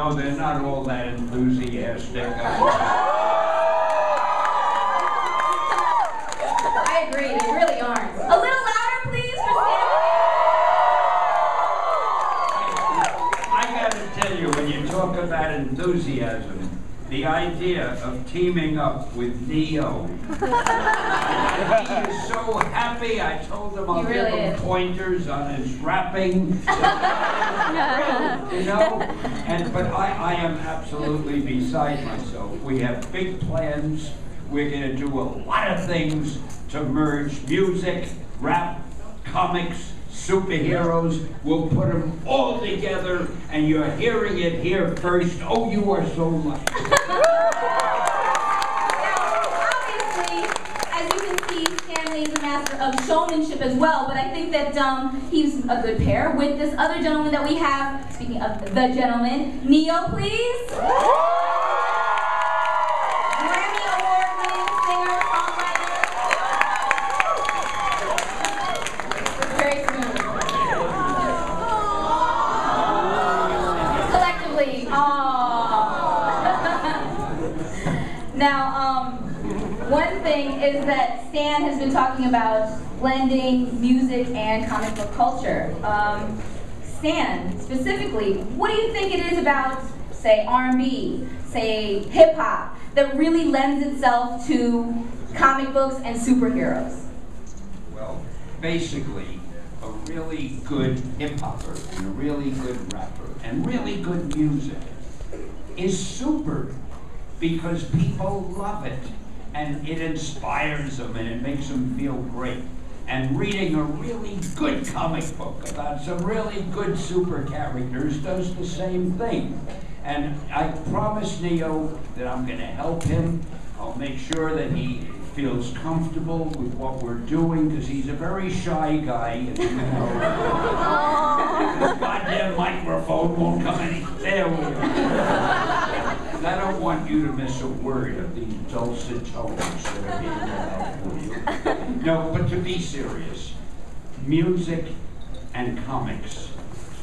No, they're not all that enthusiastic. I agree, they really aren't. A little louder, please, for Stanley. I gotta tell you, when you talk about enthusiasm, the idea of teaming up with Neo. He is so happy. I told him I'll give him pointers on his rapping. You know? But I am absolutely beside myself. We have big plans. We're going to do a lot of things to merge music, rap, comics, superheroes. We'll put them all together, and you're hearing it here first. Oh, you are so lucky. Stanley is a master of showmanship as well, but I think that he's a good pair with this other gentleman that we have. Speaking of the gentleman, Neo, please. Grammy Award-winning singer, songwriter. Very smooth. Collectively, Now, one thing is that Stan has been talking about blending music and comic book culture. Stan, specifically, what do you think it is about, say, R&B, say, hip-hop, that really lends itself to comic books and superheroes? Well, basically, a really good hip-hopper and a really good rapper and really good music is super because people love it. And it inspires them and it makes them feel great. And reading a really good comic book about some really good super characters does the same thing. And I promise Neo that I'm going to help him. I'll make sure that he feels comfortable with what we're doing because he's a very shy guy. As you know. This goddamn microphone won't come any. There we go. I don't want you to miss a word of these dulcet tones that are being read out for you. No, but to be serious, music and comics,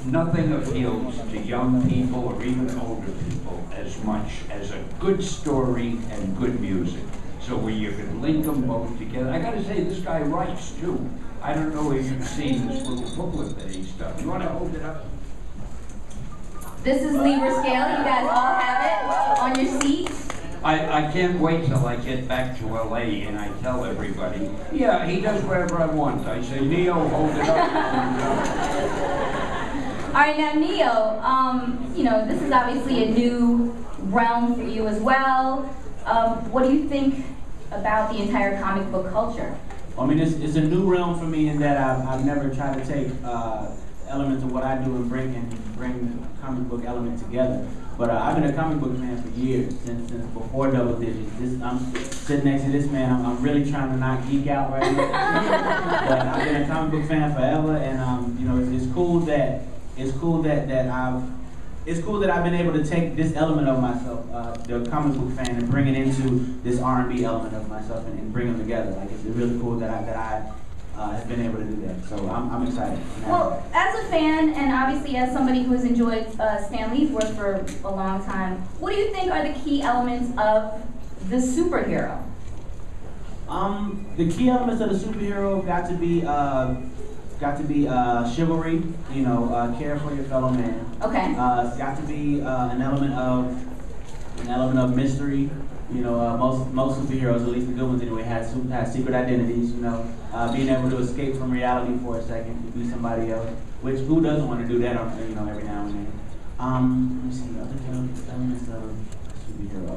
nothing appeals to young people or even older people as much as a good story and good music. So where you can link them both together. I gotta say, this guy writes too. I don't know if you've seen this little booklet that he's done. You wanna hold it up? This is Libra Scale. You guys all have it on your seats. I can't wait till I get back to LA and I tell everybody, yeah, he does whatever I want. I say, Neo, hold it up. All right, now Neo, you know, this is obviously a new realm for you as well. What do you think about the entire comic book culture? I mean, it's a new realm for me in that I've never tried to take elements of what I do and bring comic book element together. But I've been a comic book fan for years, since before double digits. I'm sitting next to this man. I'm really trying to not geek out right now. But I've been a comic book fan forever, and you know, it's cool that I've been able to take this element of myself, the comic book fan, and bring it into this R&B element of myself and bring them together. Like, it's really cool that I have been able to do that. So I'm excited. Well, as a fan, and obviously as somebody who has enjoyed Stan Lee's work for a long time, what do you think are the key elements of the superhero? The key elements of the superhero got to be chivalry, you know, care for your fellow man. Okay. It's got to be an element of mystery. You know, most superheroes, at least the good ones anyway, have secret identities. You know, being able to escape from reality for a second to be somebody else. Which, who doesn't want to do that? You know, every now and then. Let me see other elements of superhero.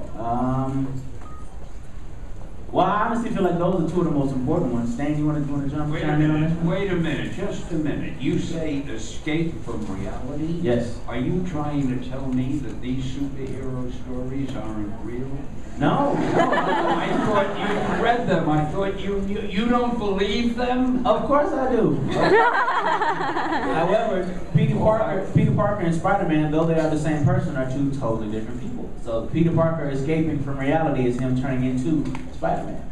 Well, I honestly feel like those are two of the most important ones. Stan, you want to jump in on this? Wait a minute, just a minute. You say escape from reality? Yes. Are you trying to tell me that these superhero stories aren't real? No. I thought you read them. I thought you don't believe them? Of course I do. However, Peter Parker and Spider-Man, though they are the same person, are two totally different people. So Peter Parker escaping from reality is him turning into Spider-Man.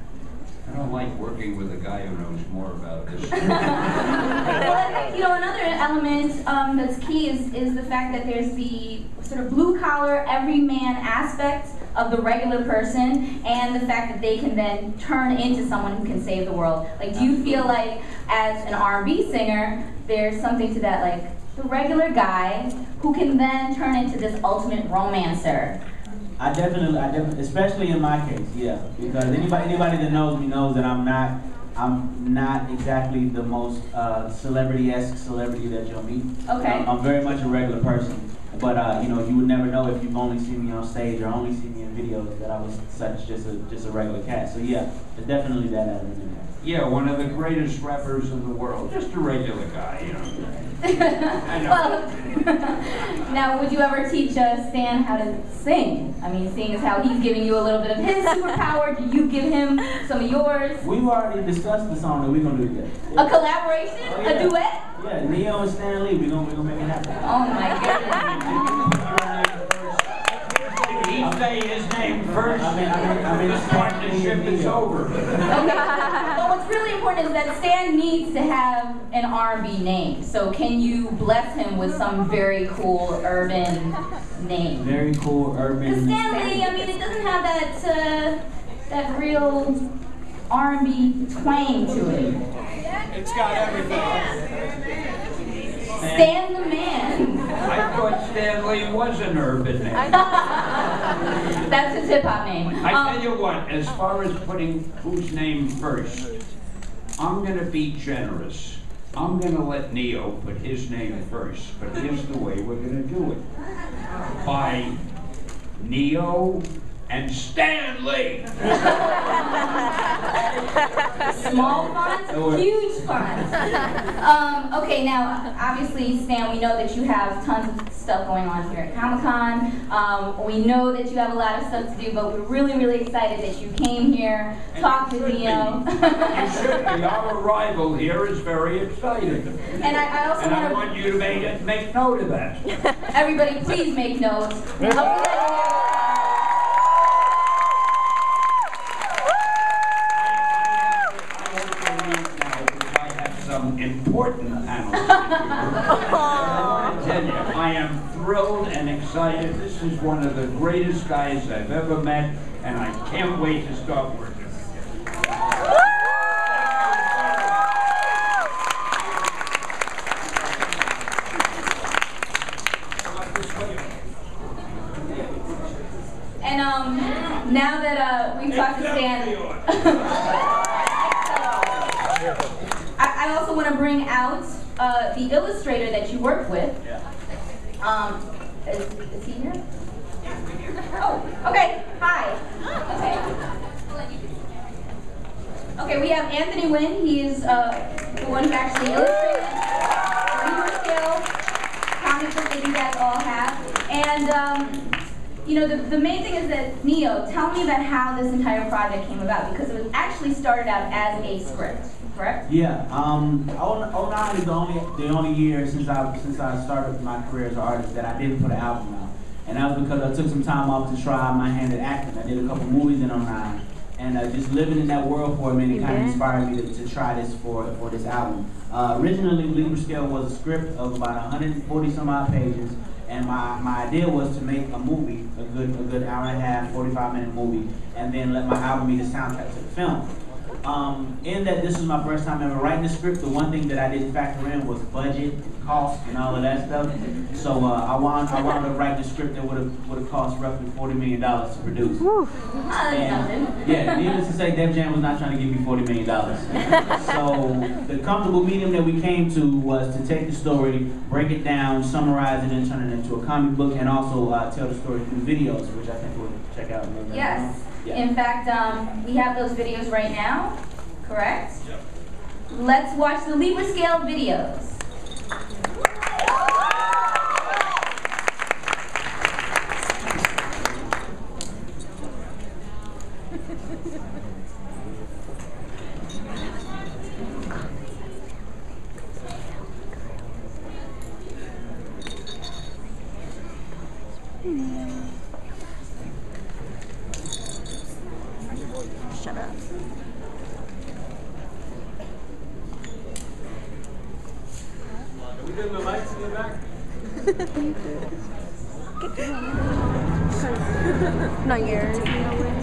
I don't like working with a guy who knows more about this. Well, you know, another element that's key is the fact that there's the sort of blue-collar, everyman aspect of the regular person, and the fact that they can then turn into someone who can save the world. Like, do you feel like, as an R&B singer, there's something to that, like, the regular guy who can then turn into this ultimate romancer? I definitely, especially in my case, yeah. Because anybody that knows me knows that I'm not exactly the most celebrity-esque celebrity that you'll meet. Okay. I'm very much a regular person. But you know, you would never know if you've only seen me on stage or only seen me in videos that I was just a regular cat. So yeah, there's definitely that element in there. Yeah, one of the greatest rappers in the world. Just a regular guy, you know. I know. Well, now, would you ever teach Stan how to sing? I mean, seeing as how he's giving you a little bit of his superpower, do you give him some of yours? We've already discussed the song that we're gonna do together. A collaboration? Oh, yeah. A duet? Yeah, Neo and Stan Lee, we're gonna make it happen. Oh my goodness. He say his name first. I mean, this partnership is over. Okay. But what's really important is that Stan needs to have an R&B name. So can you bless him with some very cool urban name? Very cool urban. Because Stan Lee, I mean, it doesn't have that real R&B twang to it. It's got everything. Stan the Man. I thought Stanley was an urban name. That's his hip-hop name. I tell you what, as far as putting whose name first, I'm going to be generous. I'm going to let Neo put his name first, but here's the way we're going to do it. By Neo and Stanley. Small font, huge font. Okay, now, obviously, Stan, we know that you have tons of stuff going on here at Comic-Con. We know that you have a lot of stuff to do, but we're really, really excited that you came here, talked with Neo. You should be. Our arrival here is very exciting. And I also want you to make note of that. Everybody, please make note. Important announcement. I want to tell you, I am thrilled and excited. This is one of the greatest guys I've ever met, and I can't wait to start working with you. And now that we've talked to Stan, I also want to bring out the illustrator that you work with. Is he here? Oh, okay. Hi. Okay, we have Anthony Wynn. He is the one who actually illustrated the Libra Scale comic book that you guys all have. And you know, the main thing is that, Neo, tell me about how this entire project came about, because it was actually started out as a script, correct? Yeah. 09 is the only year since I started my career as an artist that I didn't put an album out, and that was because I took some time off to try my hand at acting. I did a couple movies in 09, and just living in that world for a minute kind of inspired me to try this for this album. Originally, Libra Scale was a script of about 140 some odd pages. And my idea was to make a movie, a good hour and a half, 45-minute movie, and then let my album be the soundtrack to the film. In that this was my first time ever writing the script, the one thing that I didn't factor in was budget, cost, and all of that stuff. So I wound up writing a script that would have cost roughly $40 million to produce. And, yeah, needless to say, Def Jam was not trying to give me $40 million. So the comfortable medium that we came to was to take the story, break it down, summarize it, and turn it into a comic book, and also tell the story through videos, which I think we'll check out later. Yes. Yeah. In fact, we have those videos right now, correct? Yep. Let's watch the Libra Scale videos. Shut up. Are we doing the lights in the back? Not yours.